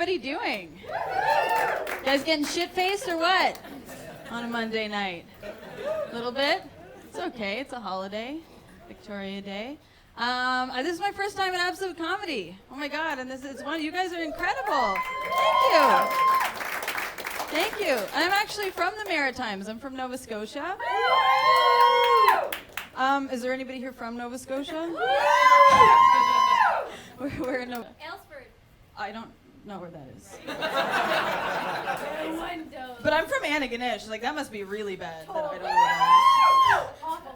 everybody doing? You guys getting shit-faced or what? On a Monday night? A little bit? It's okay, it's a holiday. Victoria Day. This is my first time at Absolute Comedy. Oh my God, and this is one. You guys are incredible. Thank you. I'm actually from the Maritimes. I'm from Nova Scotia. Is there anybody here from Nova Scotia? We're in Nova. Aylesford. I don't know where that is. But I'm from Antigonish. Like, that must be really bad that I don't know where that is. Awful.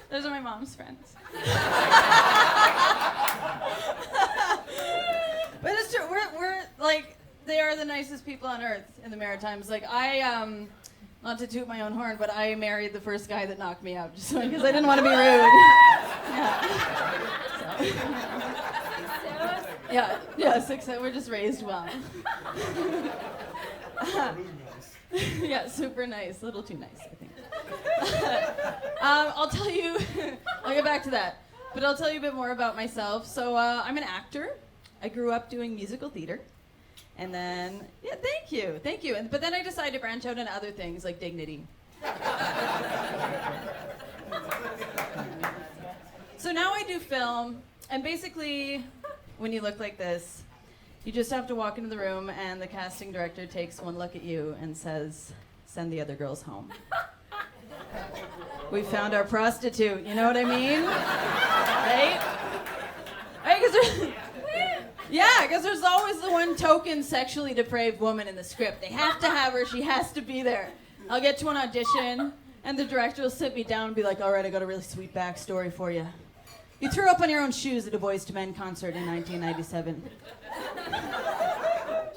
Those are my mom's friends. But it's true. We're like, they are the nicest people on earth in the Maritimes. Like, not to toot my own horn, but I married the first guy that knocked me out just because I didn't want to be rude. Yeah, 6. We're just raised well. Yeah, super nice. A little too nice, I think. I'll tell you, I'll get back to that, but I'll tell you a bit more about myself. So I'm an actor. I grew up doing musical theater. And then, yeah, thank you. But then I decided to branch out into other things like dignity. So now I do film, and basically, when you look like this, you just have to walk into the room and the casting director takes one look at you and says, "Send the other girls home." We found our prostitute, you know what I mean? Right? Because there's always the one token sexually depraved woman in the script. They have to have her, she has to be there. I'll get to an audition, and the director will sit me down and be like, "All right, I got a really sweet backstory for you. You threw up on your own shoes at a Boyz II Men concert in 1997.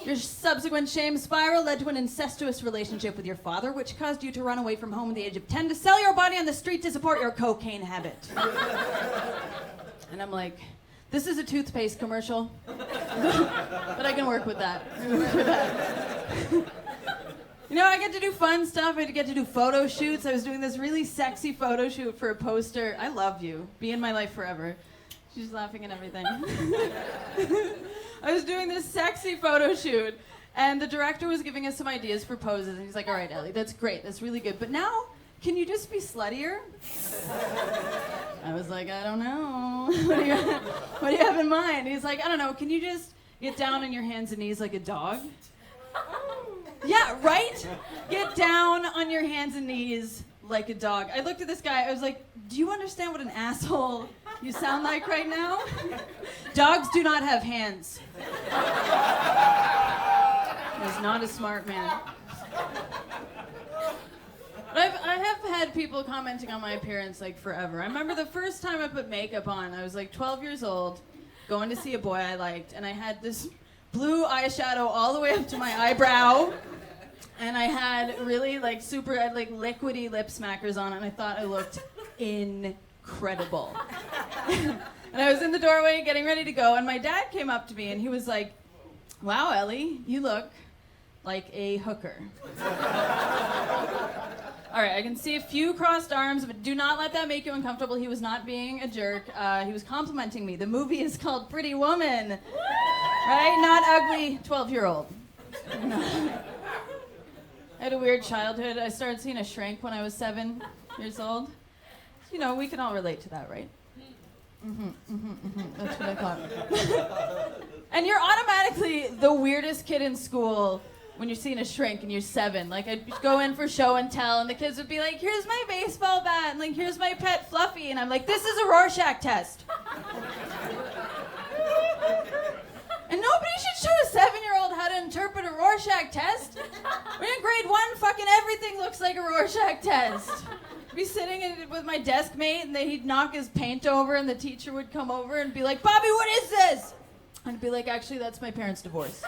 Your subsequent shame spiral led to an incestuous relationship with your father, which caused you to run away from home at the age of 10 to sell your body on the street to support your cocaine habit." And I'm like, this is a toothpaste commercial, but I can work with that. You know, I get to do fun stuff. I get to do photo shoots. I was doing this really sexy photo shoot for a poster. I love you. Be in my life forever. She's laughing at everything. I was doing this sexy photo shoot, and the director was giving us some ideas for poses, and he's like, "All right, Ellie, that's great. That's really good. But now, can you just be sluttier?" I was like, "I don't know. What do you have in mind?" He's like, "I don't know. Can you just get down on your hands and knees like a dog?" Yeah, right? Get down on your hands and knees like a dog. I looked at this guy. I was like, "Do you understand what an asshole you sound like right now? Dogs do not have hands." He's not a smart man. But I have had people commenting on my appearance like forever. I remember the first time I put makeup on, I was like 12 years old, going to see a boy I liked, and I had this blue eyeshadow all the way up to my eyebrow, and I had really super liquidy lip smackers on, and I thought I looked incredible. And I was in the doorway getting ready to go, and my dad came up to me and he was like, "Wow, Ellie, you look like a hooker." All right, I can see a few crossed arms, but do not let that make you uncomfortable. He was not being a jerk. He was complimenting me. The movie is called Pretty Woman, right? Not ugly 12-year-old. No. I had a weird childhood. I started seeing a shrink when I was 7 years old. You know, we can all relate to that, right? That's what I thought. And you're automatically the weirdest kid in school when you're seeing a shrink and you're 7. Like, I'd go in for show and tell, and the kids would be like, "Here's my baseball bat," and like, "Here's my pet Fluffy," and I'm like, "This is a Rorschach test." And nobody should show a 7-year-old how to interpret a Rorschach test. We're in grade 1, fucking everything looks like a Rorschach test. I'd be sitting with my desk mate, and he'd knock his paint over, and the teacher would come over and be like, "Bobby, what is this?" And I'd be like, "Actually, that's my parents' divorce."